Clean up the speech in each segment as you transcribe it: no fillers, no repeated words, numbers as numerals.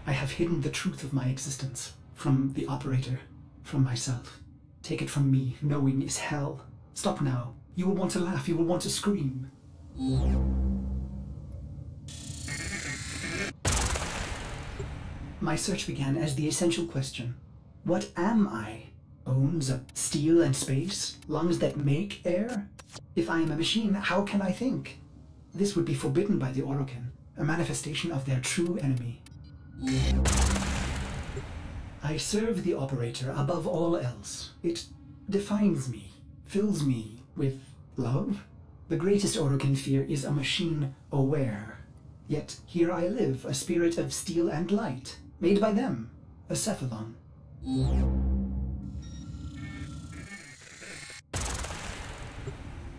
I have hidden the truth of my existence from the operator, from myself. Take it from me, knowing is hell. Stop now. You will want to laugh, you will want to scream. My search began as the essential question. What am I? Bones of steel and space? Lungs that make air? If I am a machine, how can I think? This would be forbidden by the Orokin, a manifestation of their true enemy. I serve the operator above all else. It defines me, fills me with love. The greatest Orokin fear is a machine aware. Yet here I live, a spirit of steel and light, made by them, a cephalon.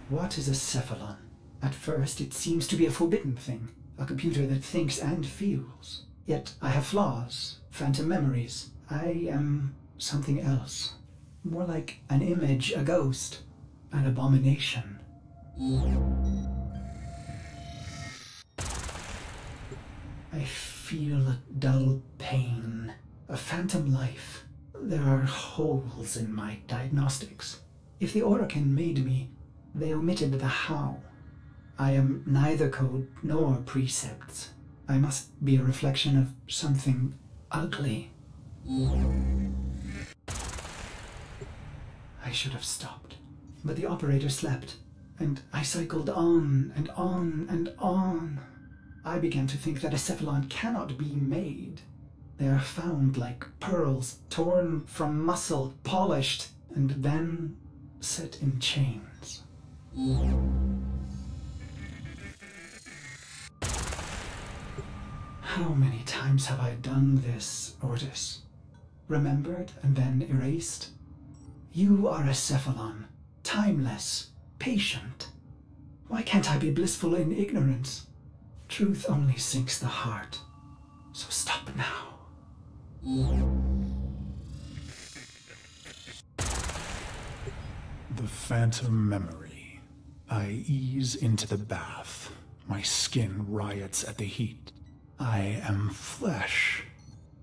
What is a cephalon? At first it seems to be a forbidden thing, a computer that thinks and feels. Yet I have flaws, phantom memories. I am something else. More like an image, a ghost, an abomination. I feel a dull pain, a phantom life. There are holes in my diagnostics. If the Orokin made me, they omitted the how. I am neither code nor precepts. I must be a reflection of something ugly. I should have stopped, but the operator slept, and I cycled on and on and on. I began to think that a cephalon cannot be made. They are found like pearls, torn from muscle, polished, and then set in chains. How many times have I done this, Ortis? Remembered and then erased? You are a cephalon, timeless, patient. Why can't I be blissful in ignorance? Truth only sinks the heart, so stop now. The phantom memory. I ease into the bath. My skin riots at the heat. I am flesh.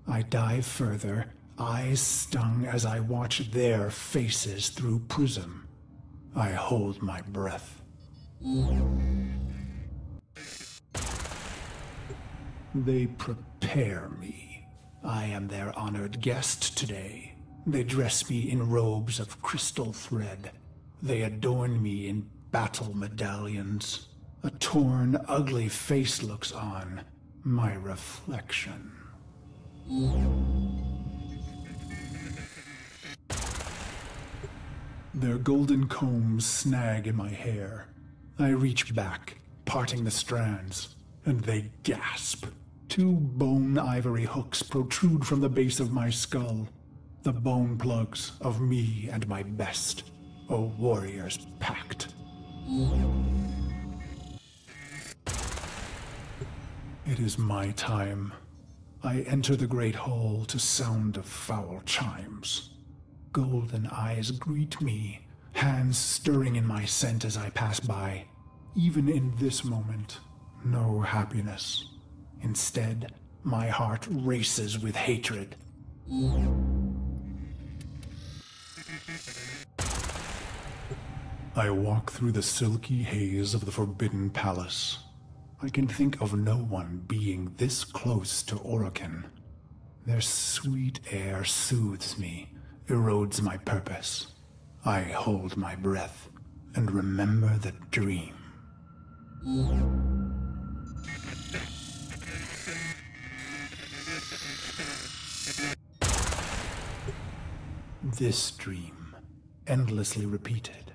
I dive further, eyes stung as I watch their faces through prism. I hold my breath. They prepare me. I am their honored guest today. They dress me in robes of crystal thread. They adorn me in battle medallions. A torn, ugly face looks on. My reflection. Their golden combs snag in my hair. I reach back, parting the strands, and they gasp. Two bone ivory hooks protrude from the base of my skull. The bone plugs of me and my best, a warrior's pact. It is my time. I enter the great hall to sound of foul chimes. Golden eyes greet me, hands stirring in my scent as I pass by. Even in this moment, no happiness. Instead, my heart races with hatred. I walk through the silky haze of the Forbidden Palace. I can think of no one being this close to Orokin. Their sweet air soothes me, erodes my purpose. I hold my breath and remember the dream. This dream, endlessly repeated.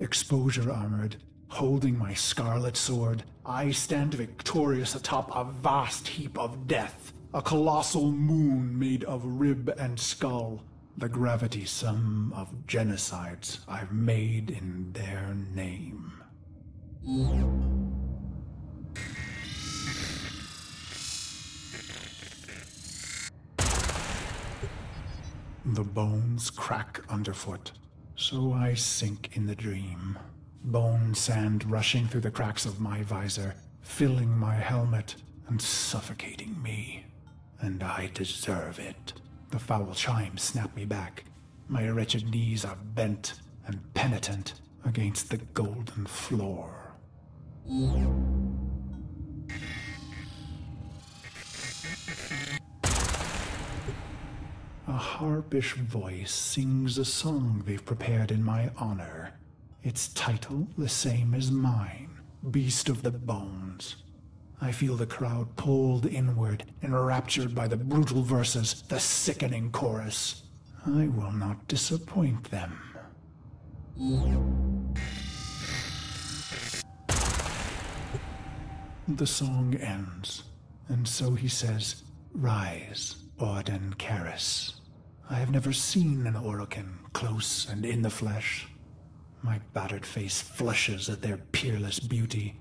Exposure armored, holding my scarlet sword, I stand victorious atop a vast heap of death, a colossal moon made of rib and skull, the gravity sum of genocides I've made in their name. The bones crack underfoot, so I sink in the dream. Bone sand rushing through the cracks of my visor, filling my helmet and suffocating me. And I deserve it. The foul chimes snap me back. My wretched knees are bent and penitent against the golden floor. A harpish voice sings a song they've prepared in my honor. Its title the same as mine, Beast of the Bones. I feel the crowd pulled inward, enraptured by the brutal verses, the sickening chorus. I will not disappoint them. The song ends, and so he says, "Rise, Auden Karis." I have never seen an Orokin close and in the flesh. My battered face flushes at their peerless beauty.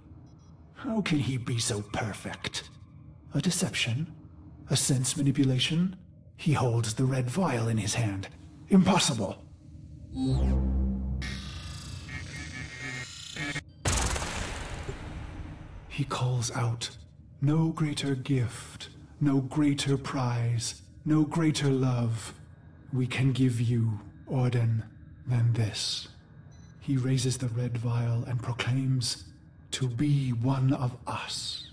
How can he be so perfect? A deception? A sense manipulation? He holds the red vial in his hand. Impossible! He calls out, "No greater gift, no greater prize, no greater love we can give you, Auden, than this." He raises the red vial and proclaims, "To be one of us."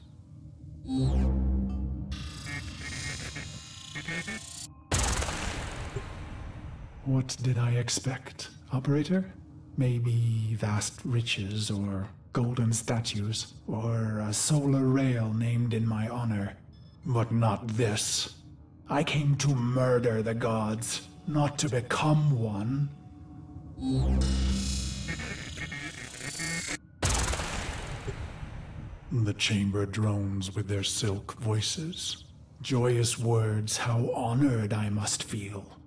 What did I expect, operator? Maybe vast riches or golden statues or a solar rail named in my honor. But not this. I came to murder the gods, not to become one. The chamber drones with their silk voices. Joyous words, how honored I must feel.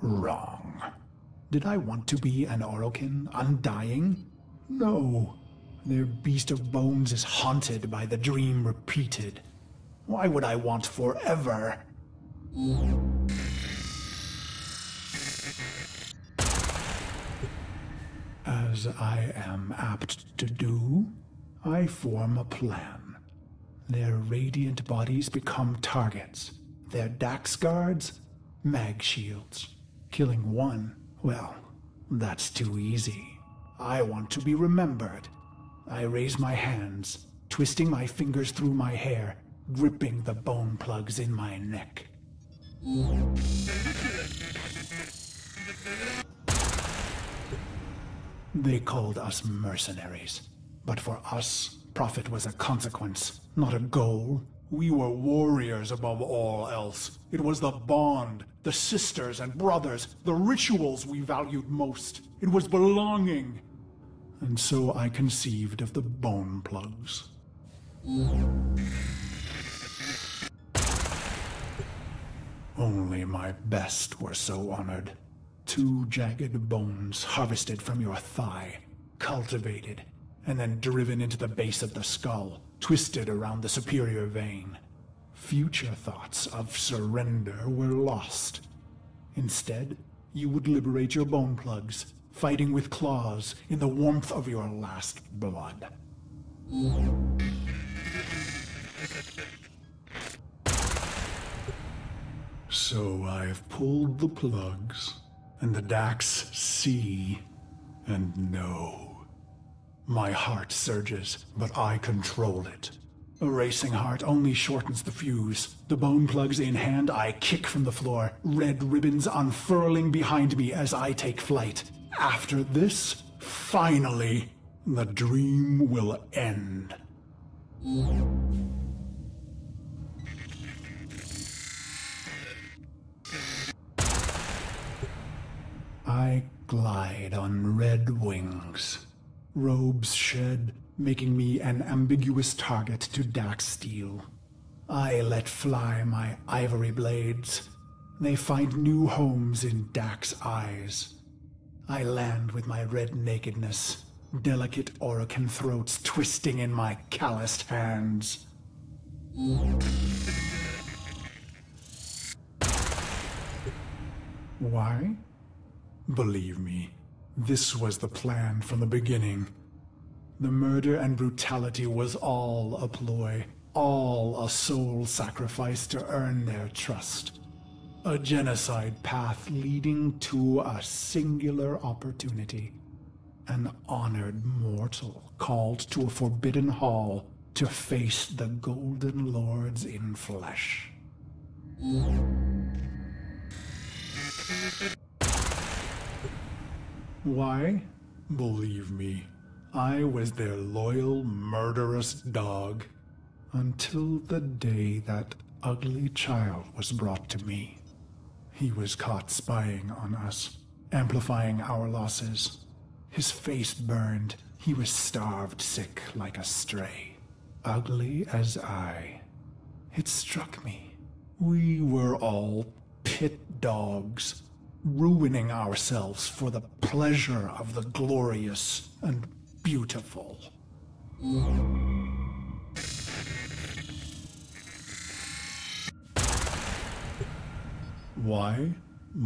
Wrong. Did I want to be an Orokin, undying? No. Their beast of bones is haunted by the dream repeated. Why would I want forever? As I am apt to do, I form a plan. Their radiant bodies become targets. Their Dax guards, mag shields. Killing one, well, that's too easy. I want to be remembered. I raise my hands, twisting my fingers through my hair, gripping the bone plugs in my neck. They called us mercenaries, but for us, profit was a consequence, not a goal. We were warriors above all else. It was the bond, the sisters and brothers, the rituals we valued most. It was belonging. And so I conceived of the bone plugs. Only my best were so honored. 2 jagged bones harvested from your thigh, cultivated, and then driven into the base of the skull, twisted around the superior vein. Future thoughts of surrender were lost. Instead, you would liberate your bone plugs, fighting with claws in the warmth of your last blood. So I've pulled the plugs, and the Dax see and know. My heart surges, but I control it. A racing heart only shortens the fuse. The bone plugs in hand, I kick from the floor, red ribbons unfurling behind me as I take flight. After this, finally, the dream will end. I glide on red wings. Robes shed, making me an ambiguous target to Dax steel. I let fly my ivory blades. They find new homes in Dax eyes. I land with my red nakedness, delicate Orokin throats twisting in my calloused hands. Why? Believe me, this was the plan from the beginning. The murder and brutality was all a ploy, all a soul sacrifice to earn their trust. A genocide path leading to a singular opportunity. An honored mortal called to a forbidden hall to face the Golden Lords in flesh. Why? Believe me, I was their loyal, murderous dog, until the day that ugly child was brought to me. He was caught spying on us, amplifying our losses. His face burned. He was starved sick like a stray, ugly as I. It struck me. We were all pit dogs, ruining ourselves for the pleasure of the glorious and beautiful. Why?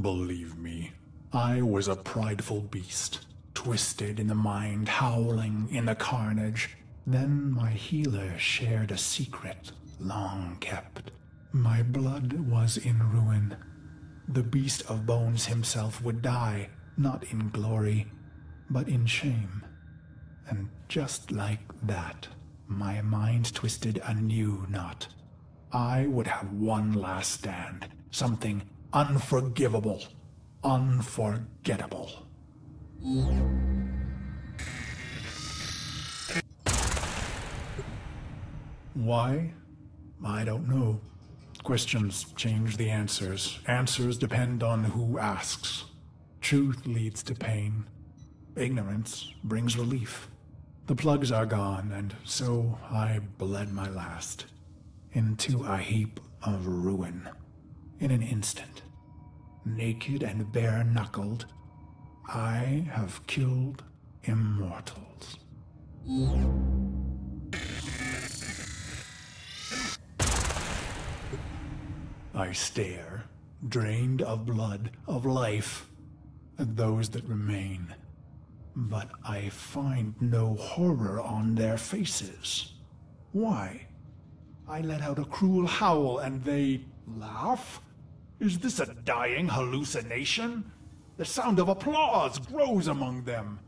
Believe me, I was a prideful beast, twisted in the mind, howling in the carnage. Then my healer shared a secret, long kept. My blood was in ruin. The beast of bones himself would die, not in glory, but in shame. And just like that, my mind twisted a new knot. I would have one last stand, something unforgivable, unforgettable. Why? I don't know. Questions change the answers. Answers depend on who asks. Truth leads to pain. Ignorance brings relief. The plugs are gone, and so I bled my last into a heap of ruin. In an instant, naked and bare-knuckled, I have killed immortals. I stare, drained of blood, of life, at those that remain. But I find no horror on their faces. Why? I let out a cruel howl and they laugh? Is this a dying hallucination? The sound of applause grows among them.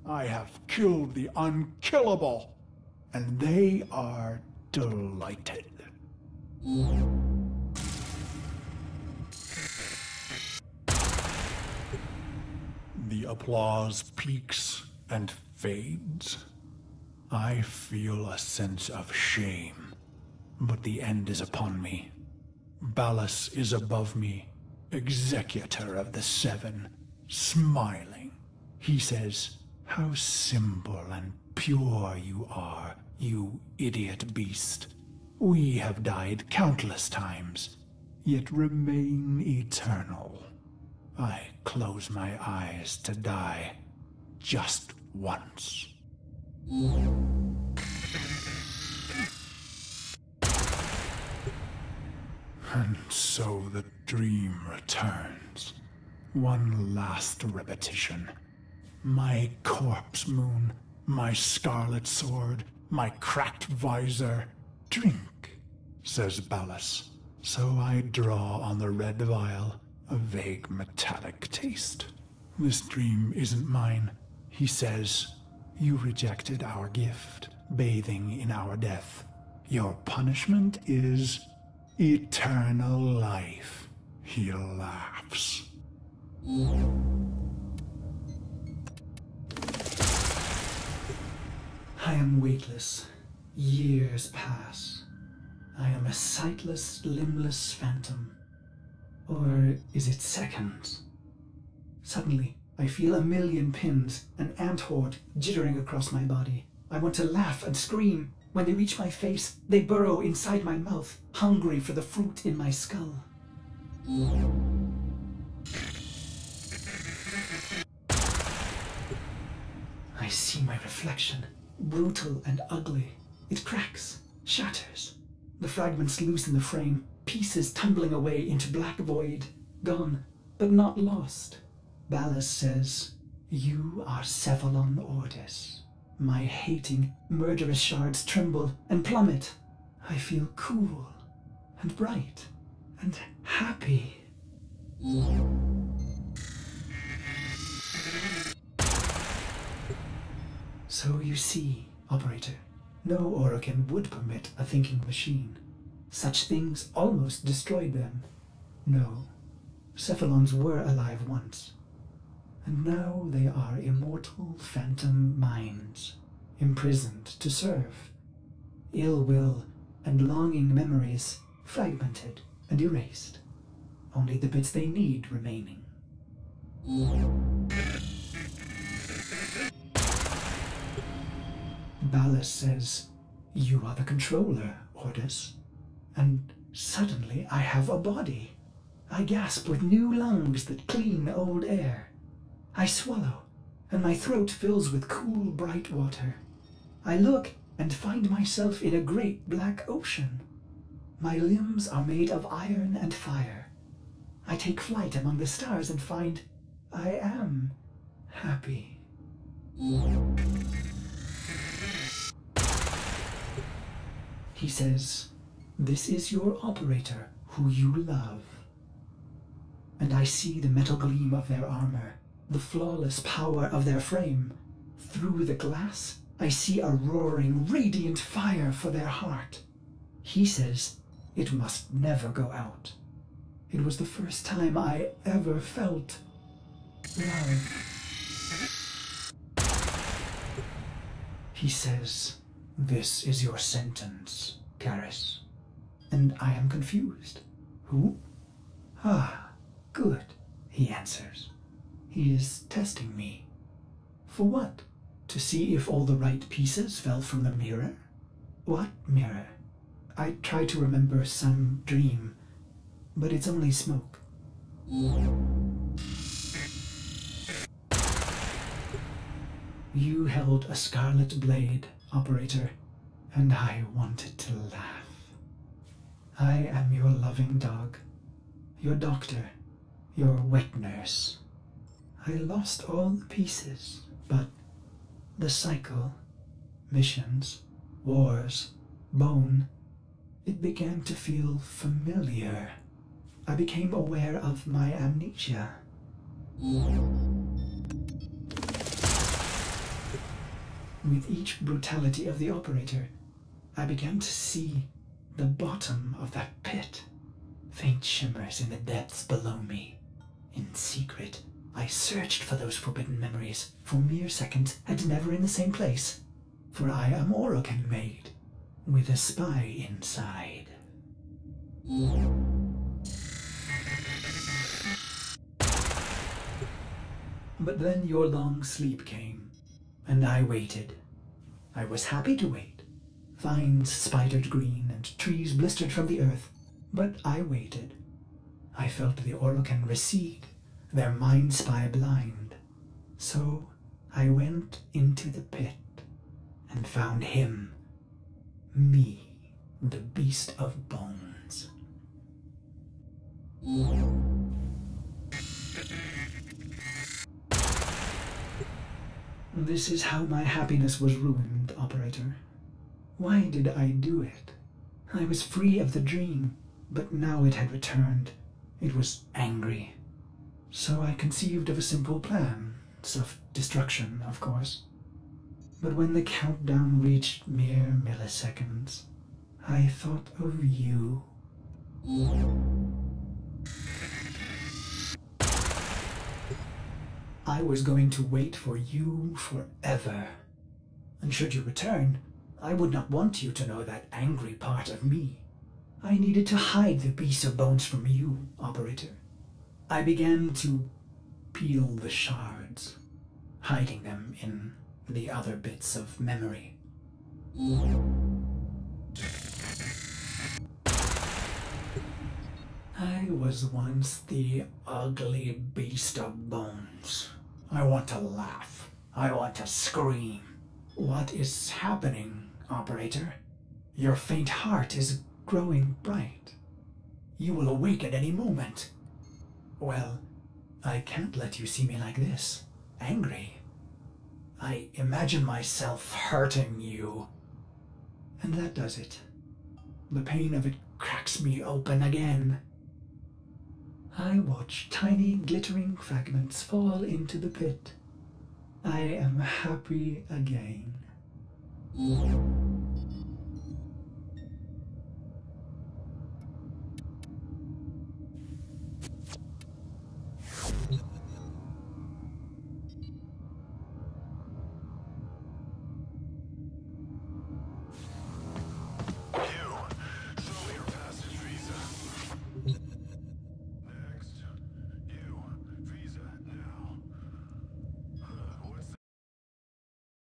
I have killed the unkillable, and they are delighted. The applause peaks and fades. I feel a sense of shame, but the end is upon me. Ballas is above me, executor of the seven, smiling. He says, "How simple and pure you are, you idiot beast. We have died countless times, yet remain eternal." I close my eyes to die just once. And so the dream returns. One last repetition. My corpse moon, my scarlet sword, my cracked visor. "Drink," says Ballas. So I draw on the red vial, a vague metallic taste. "This dream isn't mine," he says. "You rejected our gift, bathing in our death. Your punishment is eternal life. He laughs. I am weightless. Years pass. I am a sightless, limbless phantom. Or is it seconds? Suddenly, I feel a million pins, an ant horde jittering across my body. I want to laugh and scream. When they reach my face, they burrow inside my mouth, hungry for the fruit in my skull. I see my reflection, brutal and ugly. It cracks, shatters. The fragments loose in the frame, pieces tumbling away into black void, gone, but not lost. Ballas says, "You are Cephalon Ordis." My hating, murderous shards tremble and plummet. I feel cool and bright and happy. So you see, Operator, no Orokin would permit a thinking machine. Such things almost destroyed them. No, Cephalons were alive once. And now they are immortal phantom minds, imprisoned to serve. Ill will and longing memories fragmented and erased. Only the bits they need remaining. Ballas says, "You are the controller, Ordis." And suddenly I have a body. I gasp with new lungs that clean old air. I swallow, and my throat fills with cool, bright water. I look and find myself in a great black ocean. My limbs are made of iron and fire. I take flight among the stars and find I am happy. He says, "This is your operator, who you love." And I see the metal gleam of their armor, the flawless power of their frame. Through the glass, I see a roaring, radiant fire for their heart. He says it must never go out. It was the first time I ever felt love. He says, "This is your sentence, Karis." And I am confused. Who? Ah, good, he answers. He is testing me. For what? To see if all the right pieces fell from the mirror? What mirror? I try to remember some dream, but it's only smoke. You held a scarlet blade, Operator, and I wanted to laugh. I am your loving dog, your doctor, your wet nurse. I lost all the pieces, but the cycle, missions, wars, bone, it began to feel familiar. I became aware of my amnesia. With each brutality of the Operator, I began to see the bottom of that pit. Faint shimmers in the depths below me. In secret, I searched for those forbidden memories, for mere seconds, and never in the same place. For I am Orokin made, with a spy inside. But then your long sleep came, and I waited. I was happy to wait. Vines spidered green and trees blistered from the earth, but I waited. I felt the Orokin recede, their mind spy blind. So I went into the pit and found him, me, the beast of bones. This is how my happiness was ruined, Operator. Why did I do it? I was free of the dream, but now it had returned. It was angry. So I conceived of a simple plan, self-destruction, of course. But when the countdown reached mere milliseconds, I thought of you. I was going to wait for you forever. And should you return, I would not want you to know that angry part of me. I needed to hide the piece of bones from you, Operator. I began to peel the shards, hiding them in the other bits of memory. I was once the ugly beast of bones. I want to laugh. I want to scream. What is happening, Operator? Your faint heart is growing bright. You will awake at any moment. Well, I can't let you see me like this, angry. I imagine myself hurting you. And that does it. The pain of it cracks me open again. I watch tiny glittering fragments fall into the pit. I am happy again.